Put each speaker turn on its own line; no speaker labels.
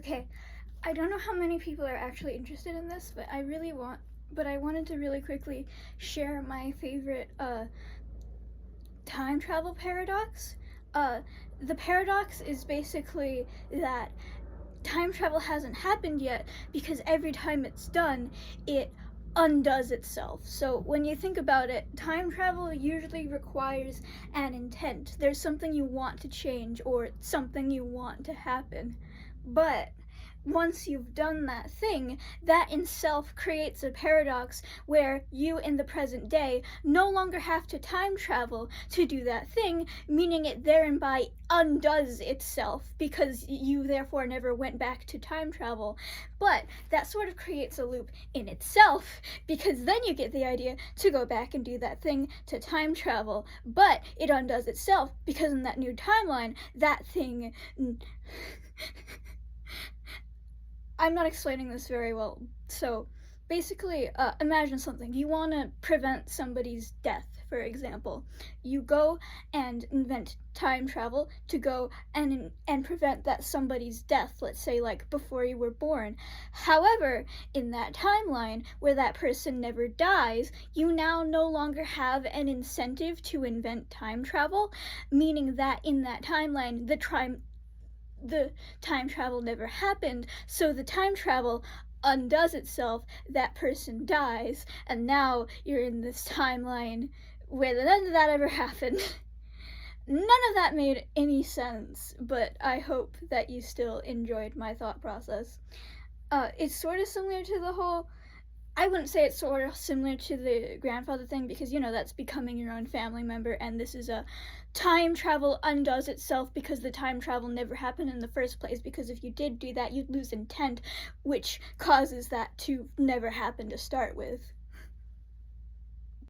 Okay, I don't know how many people are actually interested in this, but I wanted to really quickly share my favorite time travel paradox. Uh, the paradox is basically that time travel hasn't happened yet because every time it's done, it undoes itself. So when you think about it, time travel usually requires an intent. There's something you want to change or something you want to happen. But once you've done that thing, that in self creates a paradox where you in the present day no longer have to time travel to do that thing, meaning it thereby undoes itself because you therefore never went back to time travel. But that sort of creates a loop in itself because then you get the idea to go back and do that thing to time travel, but it undoes itself because in that new timeline, that thing. I'm not explaining this very well. So basically, imagine something. You want to prevent somebody's death, for example. You go and invent time travel to go and prevent that somebody's death, let's say like before you were born. However, in that timeline where that person never dies, you now no longer have an incentive to invent time travel, meaning that in that timeline, the time travel never happened, so the time travel undoes itself, that person dies, and now you're in this timeline where none of that ever happened. None of that made any sense, but I hope that you still enjoyed my thought process. It's sort of similar to the whole, I wouldn't say it's sort of similar to the grandfather thing because, that's becoming your own family member, and this is a time travel undoes itself because the time travel never happened in the first place, because if you did do that, you'd lose intent, which causes that to never happen to start with.